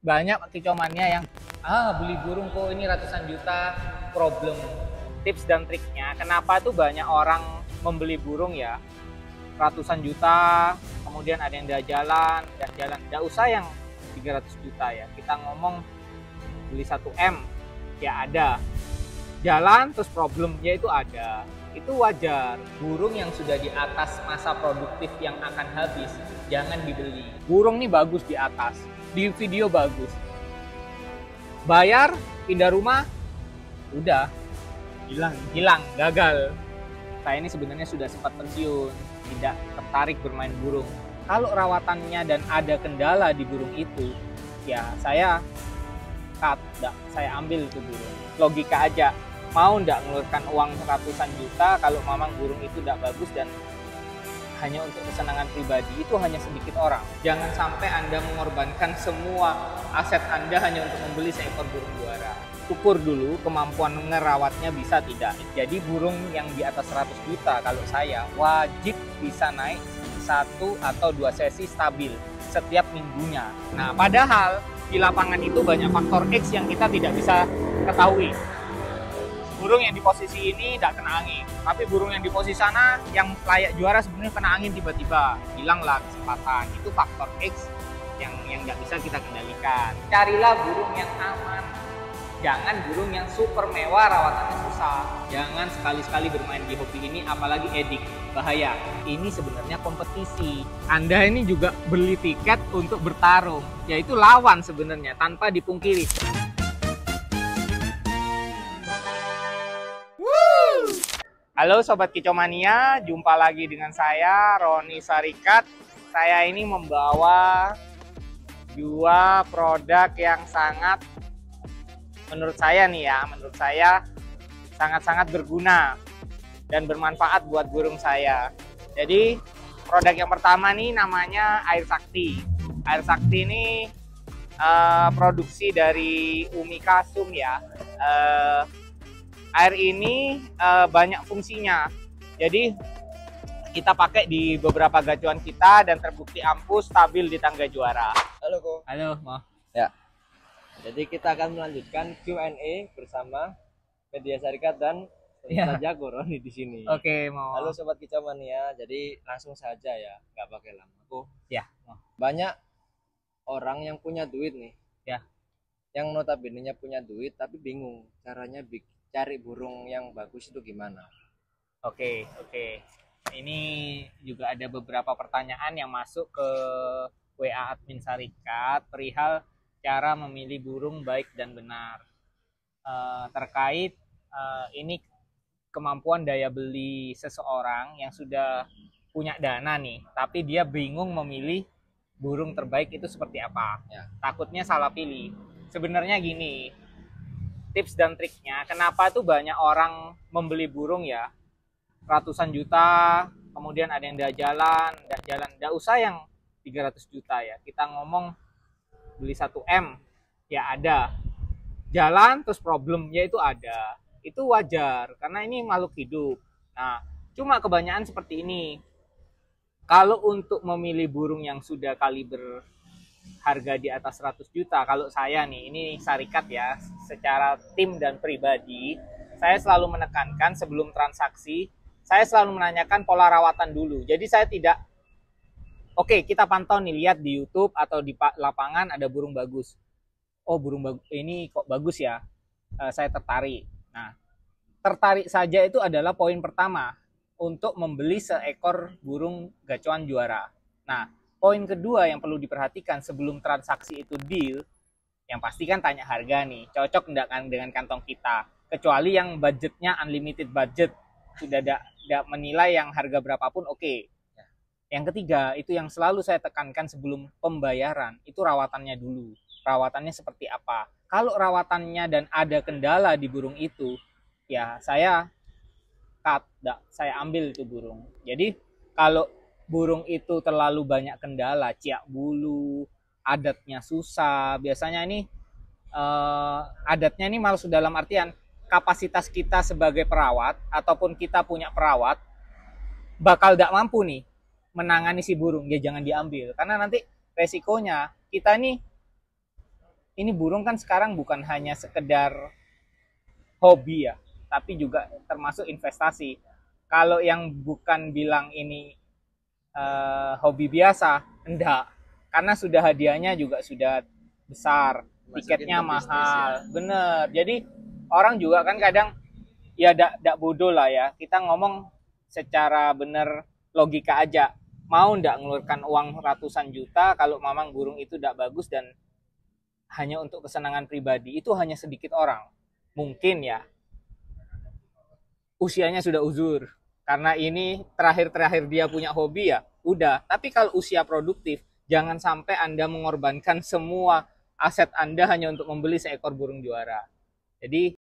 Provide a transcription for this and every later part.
Banyak kecomannya yang beli burung kok ini ratusan juta, problem. Tips dan triknya kenapa tuh banyak orang membeli burung ya ratusan juta, kemudian ada yang jalan dan jalan, nggak usah yang 300 juta ya, kita ngomong beli 1 M ya ada, jalan terus problemnya itu ada. Itu wajar. Burung yang sudah di atas masa produktif yang akan habis jangan dibeli. Burung nih bagus di atas, di video bagus, bayar pindah rumah udah hilang, gagal. Saya ini sebenarnya sudah sempat pensiun, tidak tertarik bermain burung. Kalau rawatannya dan ada kendala di burung itu, ya saya cut, saya ambil itu burung. Logika aja, mau nggak ngeluarkan uang ratusan juta kalau memang burung itu tidak bagus dan hanya untuk kesenangan pribadi, itu hanya sedikit orang. Jangan sampai Anda mengorbankan semua aset Anda hanya untuk membeli seekor burung juara. Ukur dulu kemampuan ngerawatnya bisa tidak. Jadi burung yang di atas 100 juta kalau saya wajib bisa naik 1 atau 2 sesi stabil setiap minggunya. Nah, padahal di lapangan itu banyak faktor X yang kita tidak bisa ketahui. Burung yang di posisi ini tidak kena angin, tapi burung yang di posisi sana yang layak juara sebenarnya kena angin tiba-tiba, hilanglah kesempatan. Itu faktor X yang nggak bisa kita kendalikan. Carilah burung yang aman, jangan burung yang super mewah rawatannya susah. Jangan sekali-sekali bermain di hobi ini, apalagi edik, bahaya. Ini sebenarnya kompetisi. Anda ini juga beli tiket untuk bertarung, yaitu lawan sebenarnya tanpa dipungkiri. Halo Sobat Kicomania, jumpa lagi dengan saya Roni Sarikat. Saya ini membawa 2 produk yang sangat, menurut saya nih ya, sangat-sangat berguna dan bermanfaat buat burung saya. Jadi produk yang pertama nih namanya Air Sakti. Air Sakti ini produksi dari Umi Kasum ya. Air ini banyak fungsinya, jadi kita pakai di beberapa gacuan kita dan terbukti ampuh, stabil di tangga juara. Halo Ko. Halo, Mo. Ya. Jadi kita akan melanjutkan Q&A bersama Media Syarikat dan saja Roni di sini. Oke, Mo. Halo Sobat Kicomania, jadi langsung saja ya, nggak pakai lama. Ko. Ya, Mo. Banyak orang yang punya duit nih. Ya. Yang notabene-nya punya duit tapi bingung caranya cari burung yang bagus itu gimana? Oke. Ini juga ada beberapa pertanyaan yang masuk ke WA admin Syarikat perihal cara memilih burung baik dan benar. Terkait ini kemampuan daya beli seseorang yang sudah punya dana nih, tapi dia bingung memilih burung terbaik itu seperti apa. Ya. Takutnya salah pilih. Sebenarnya gini, tips dan triknya kenapa tuh banyak orang membeli burung ya ratusan juta, kemudian ada yang jalan, nggak usah yang 300 juta ya, kita ngomong beli 1 M ya ada, jalan terus problemnya itu ada. Itu wajar karena ini makhluk hidup. Nah, cuma kebanyakan seperti ini. Kalau untuk memilih burung yang sudah kaliber harga di atas 100 juta, kalau saya nih, ini Syarikat ya, secara tim dan pribadi, saya selalu menekankan sebelum transaksi, saya selalu menanyakan pola rawatan dulu. Jadi saya tidak, oke, kita pantau nih, lihat di YouTube atau di lapangan ada burung bagus. Oh, burung ini kok bagus ya, saya tertarik. Nah, tertarik saja itu adalah poin pertama untuk membeli seekor burung gacuan juara. Nah, poin kedua yang perlu diperhatikan sebelum transaksi itu deal, yang pasti kan tanya harga nih, cocok enggak kan dengan kantong kita. Kecuali yang budgetnya unlimited budget, sudah tidak menilai yang harga berapapun, oke. Yang ketiga, itu yang selalu saya tekankan sebelum pembayaran, itu rawatannya dulu. Rawatannya seperti apa? Kalau rawatannya dan ada kendala di burung itu, ya saya cut, saya ambil itu burung. Jadi kalau burung itu terlalu banyak kendala, ciak bulu, adatnya susah, biasanya ini adatnya ini malah dalam artian kapasitas kita sebagai perawat ataupun kita punya perawat bakal tidak mampu nih menangani si burung, ya jangan diambil karena nanti resikonya kita nih ini burung kan sekarang bukan hanya sekedar hobi ya, tapi juga termasuk investasi. Kalau yang bukan bilang ini hobi biasa, enggak. Karena sudah hadiahnya juga sudah besar, tiketnya mahal, ya. Bener. Jadi orang juga kan kadang ya dak bodoh lah ya. Kita ngomong secara bener logika aja. Mau ndak ngeluarkan uang ratusan juta kalau memang burung itu ndak bagus dan hanya untuk kesenangan pribadi, itu hanya sedikit orang. Mungkin ya usianya sudah uzur. Karena ini terakhir-terakhir dia punya hobi ya, udah. Tapi kalau usia produktif, jangan sampai Anda mengorbankan semua aset Anda hanya untuk membeli seekor burung juara. Jadi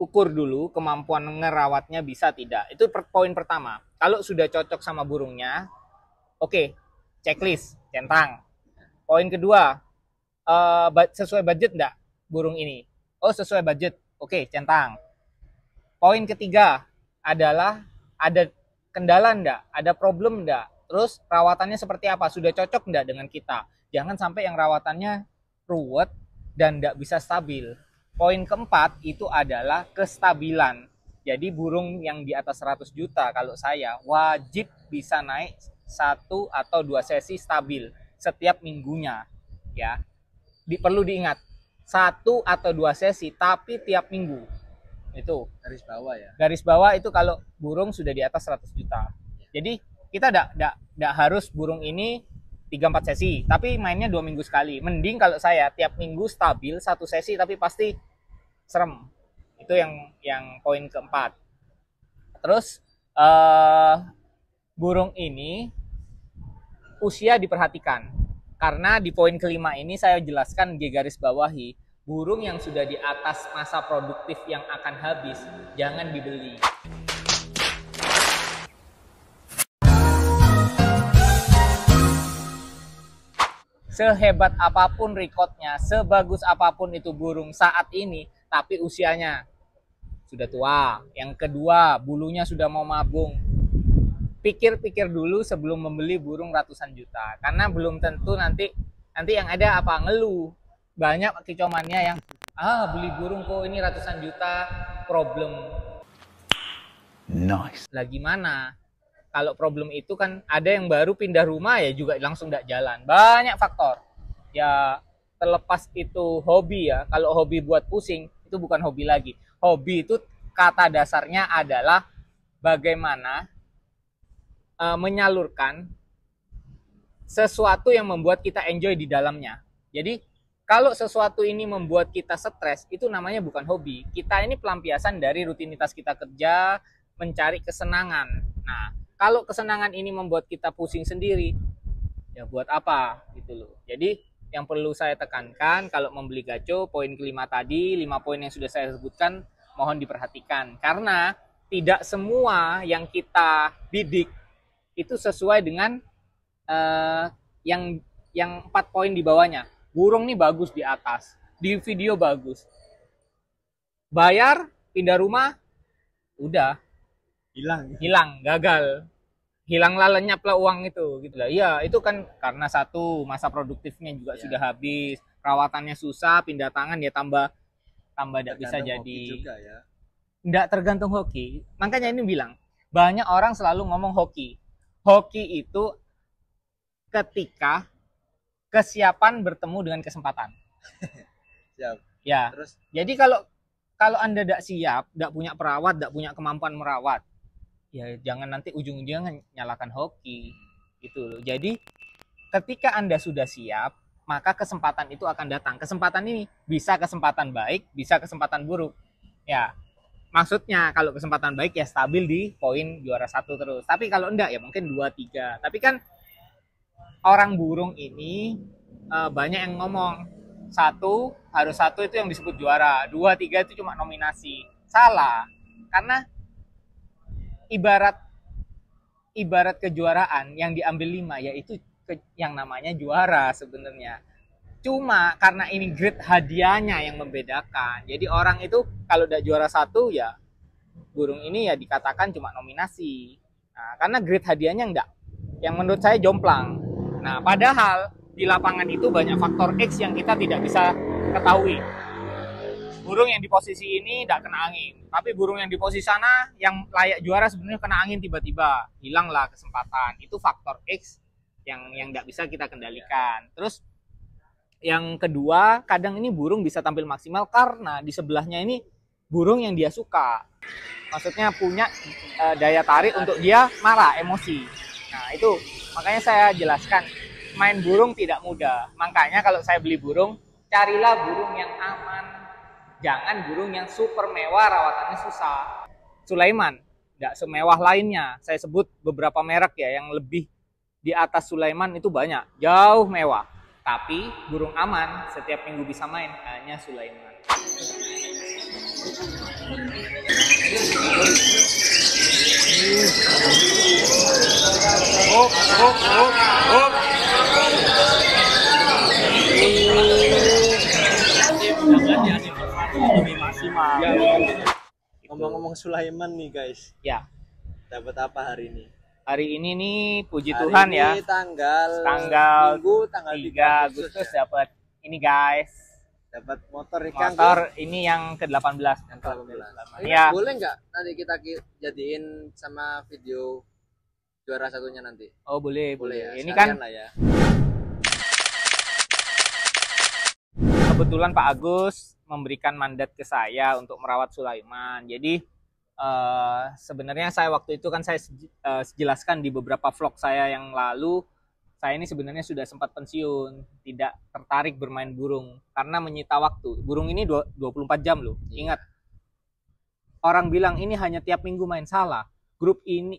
ukur dulu kemampuan ngerawatnya bisa tidak. Itu poin pertama. Kalau sudah cocok sama burungnya, oke, checklist, centang. Poin kedua, sesuai budget enggak burung ini? Oh, sesuai budget. Oke, centang. Poin ketiga adalah ada kendala enggak? Ada problem enggak? Terus rawatannya seperti apa? Sudah cocok enggak dengan kita? Jangan sampai yang rawatannya ruwet dan enggak bisa stabil. Poin keempat itu adalah kestabilan. Jadi burung yang di atas 100 juta kalau saya wajib bisa naik 1 atau 2 sesi stabil setiap minggunya. Ya, perlu diingat 1 atau 2 sesi tapi tiap minggu. Itu garis bawah ya. Garis bawah itu kalau burung sudah di atas 100 juta. Jadi kita enggak harus burung ini 3-4 sesi, tapi mainnya 2 minggu sekali. Mending kalau saya tiap minggu stabil 1 sesi tapi pasti serem. Itu yang poin keempat. Terus burung ini usia diperhatikan. Karena di poin kelima ini saya jelaskan di garis bawahi, burung yang sudah di atas masa produktif yang akan habis jangan dibeli. Sehebat apapun rekodnya, sebagus apapun itu burung saat ini, tapi usianya sudah tua. Yang kedua, bulunya sudah mau mabung. Pikir-pikir dulu sebelum membeli burung ratusan juta. Karena belum tentu nanti yang ada apa ngeluh. Banyak kecomannya yang beli burung kok ini ratusan juta, problem. Nice. Lah gimana? Kalau problem itu kan ada yang baru pindah rumah ya juga langsung nggak jalan. Banyak faktor. Ya terlepas itu hobi ya. Kalau hobi buat pusing itu bukan hobi lagi. Hobi itu kata dasarnya adalah bagaimana menyalurkan sesuatu yang membuat kita enjoy di dalamnya. Jadi kalau sesuatu ini membuat kita stres, itu namanya bukan hobi. Kita ini pelampiasan dari rutinitas kita kerja, mencari kesenangan. Nah, kalau kesenangan ini membuat kita pusing sendiri, ya buat apa gitu loh. Jadi yang perlu saya tekankan kalau membeli gaco, poin kelima tadi, 5 poin yang sudah saya sebutkan, mohon diperhatikan. Karena tidak semua yang kita bidik itu sesuai dengan yang 4 poin di bawahnya. Burung nih bagus di atas, di video bagus. Bayar, pindah rumah, udah hilang, gagal. Hilanglah, lenyaplah uang itu gitu lah. Iya, itu kan karena satu masa produktifnya juga sudah habis, perawatannya susah, pindah tangan ya tambah tidak bisa jadi. Juga ya. Nggak tergantung hoki. Makanya ini bilang, banyak orang selalu ngomong hoki. Hoki itu ketika kesiapan bertemu dengan kesempatan. Siap. Ya. Terus? Jadi kalau Anda tidak siap, tidak punya perawat, tidak punya kemampuan merawat, ya jangan nanti ujung-ujungnya nyalakan hoki. Gitu loh. Jadi ketika Anda sudah siap, maka kesempatan itu akan datang. Kesempatan ini bisa kesempatan baik, bisa kesempatan buruk. Ya. Maksudnya kalau kesempatan baik ya stabil di poin juara 1 terus. Tapi kalau enggak ya mungkin 2, 3. Tapi kan orang burung ini banyak yang ngomong 1 harus 1 itu yang disebut juara, 2, 3 itu cuma nominasi. Salah. Karena ibarat kejuaraan yang diambil 5 yaitu yang namanya juara sebenarnya. Cuma karena ini grade hadiahnya yang membedakan. Jadi orang itu kalau udah juara 1 ya burung ini ya dikatakan cuma nominasi. Nah, karena grade hadiahnya enggak. Yang menurut saya jomplang. Nah, padahal di lapangan itu banyak faktor X yang kita tidak bisa ketahui. Burung yang di posisi ini tidak kena angin, tapi burung yang di posisi sana yang layak juara sebenarnya kena angin tiba-tiba, hilanglah kesempatan. Itu faktor X yang tidak bisa kita kendalikan. Terus yang kedua, kadang ini burung bisa tampil maksimal karena di sebelahnya ini burung yang dia suka. Maksudnya punya daya tarik untuk dia marah, emosi. Nah itu makanya saya jelaskan, main burung tidak mudah. Makanya kalau saya beli burung, carilah burung yang aman. Jangan burung yang super mewah, rawatannya susah. Sulaiman, tidak semewah lainnya. Saya sebut beberapa merek ya, yang lebih di atas Sulaiman itu banyak. Jauh mewah. Tapi burung aman, setiap minggu bisa main, hanya Sulaiman. Lebih maksimal. Ya, ngomong-ngomong Sulaiman nih guys. Ya. Dapat apa hari ini? Hari ini nih puji hari Tuhan ini ya. Tanggal Minggu tanggal 3 Agustus ya. Dapat ini guys. Dapat motor ikan. Motor ini yang ke-18. Yang ke-18. Ya. Boleh nggak nanti kita jadiin sama video juara satunya nanti? Oh boleh. Ya. Ini kan lah ya. Kebetulan Pak Agus memberikan mandat ke saya untuk merawat Sulaiman. Jadi sebenarnya saya waktu itu kan saya jelaskan di beberapa vlog saya yang lalu, saya ini sebenarnya sudah sempat pensiun, tidak tertarik bermain burung karena menyita waktu. Burung ini 24 jam loh. Ingat. Orang bilang ini hanya tiap minggu main, salah. Grup ini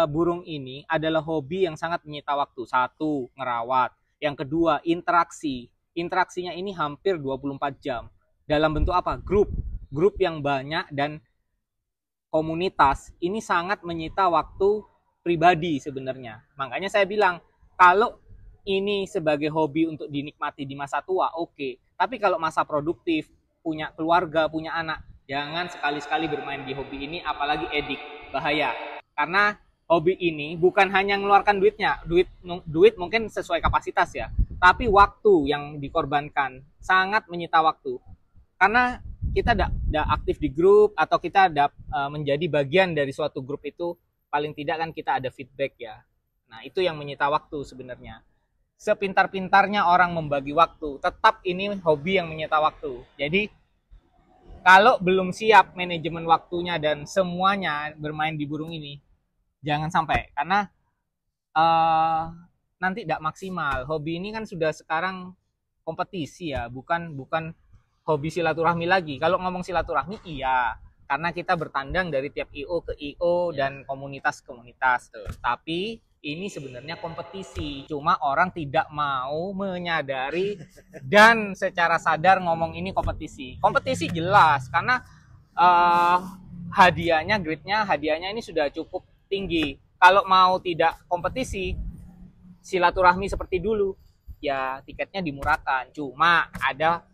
burung ini adalah hobi yang sangat menyita waktu. Satu, ngerawat. Yang kedua, interaksi. Interaksinya ini hampir 24 jam. Dalam bentuk apa? Grup yang banyak dan komunitas ini sangat menyita waktu pribadi sebenarnya. Makanya saya bilang, kalau ini sebagai hobi untuk dinikmati di masa tua, oke. Tapi kalau masa produktif, punya keluarga, punya anak, jangan sekali-sekali bermain di hobi ini, apalagi edik, bahaya. Karena hobi ini bukan hanya mengeluarkan duitnya, duit mungkin sesuai kapasitas ya, tapi waktu yang dikorbankan sangat menyita waktu. Karena kita tidak aktif di grup atau kita menjadi bagian dari suatu grup itu, paling tidak kan kita ada feedback ya. Nah itu yang menyita waktu sebenarnya. Sepintar-pintarnya orang membagi waktu, tetap ini hobi yang menyita waktu. Jadi kalau belum siap manajemen waktunya dan semuanya bermain di burung ini, jangan sampai. Karena nanti tidak maksimal. Hobi ini kan sudah sekarang kompetisi ya, bukan hobi silaturahmi lagi. Kalau ngomong silaturahmi iya, karena kita bertandang dari tiap IO ke IO dan komunitas ke komunitas. Tapi ini sebenarnya kompetisi. Cuma orang tidak mau menyadari dan secara sadar ngomong ini kompetisi. Kompetisi jelas karena hadiahnya, hadiahnya ini sudah cukup tinggi. Kalau mau tidak kompetisi, silaturahmi seperti dulu, ya tiketnya dimurahkan. Cuma ada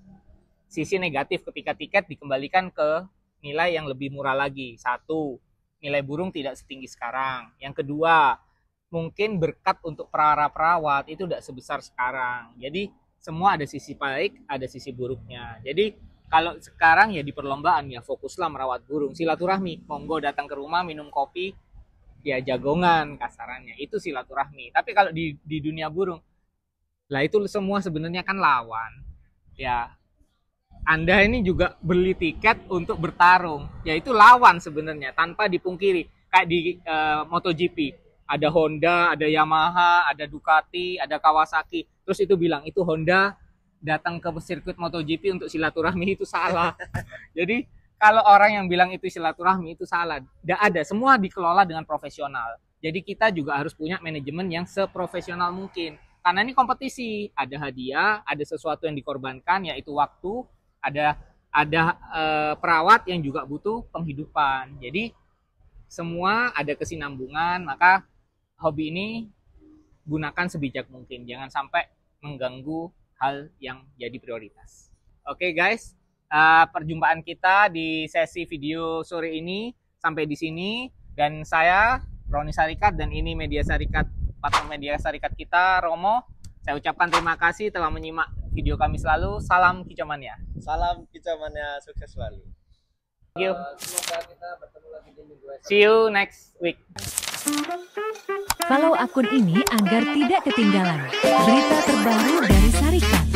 sisi negatif ketika tiket dikembalikan ke nilai yang lebih murah lagi. Satu, nilai burung tidak setinggi sekarang. Yang kedua, mungkin berkat untuk perawat itu tidak sebesar sekarang. Jadi semua ada sisi baik, ada sisi buruknya. Jadi kalau sekarang ya di perlombaan ya fokuslah merawat burung. Silaturahmi, monggo datang ke rumah minum kopi, ya jagongan kasarannya. Itu silaturahmi. Tapi kalau di dunia burung, lah itu semua sebenarnya kan lawan. Ya, Anda ini juga beli tiket untuk bertarung, yaitu lawan sebenarnya tanpa dipungkiri. Kayak di MotoGP, ada Honda, ada Yamaha, ada Ducati, ada Kawasaki. Terus itu bilang itu Honda datang ke sirkuit MotoGP untuk silaturahmi, itu salah. Jadi kalau orang yang bilang itu silaturahmi itu salah. Tidak ada, semua dikelola dengan profesional. Jadi kita juga harus punya manajemen yang seprofesional mungkin. Karena ini kompetisi, ada hadiah, ada sesuatu yang dikorbankan, yaitu waktu. Ada perawat yang juga butuh penghidupan. Jadi semua ada kesinambungan, maka hobi ini gunakan sebijak mungkin. Jangan sampai mengganggu hal yang jadi prioritas. Oke guys, perjumpaan kita di sesi video sore ini sampai di sini. Dan saya, Roni Sarikat, dan ini Media Sarikat, partner Media Sarikat kita, Romo. Saya ucapkan terima kasih telah menyimak video kami selalu. Salam kicauannya. Salam kicauannya, sukses selalu. Thank you. Semoga kita bertemu lagi di minggu esok. See you next week. Follow akun ini agar tidak ketinggalan berita terbaru dari Sarikat.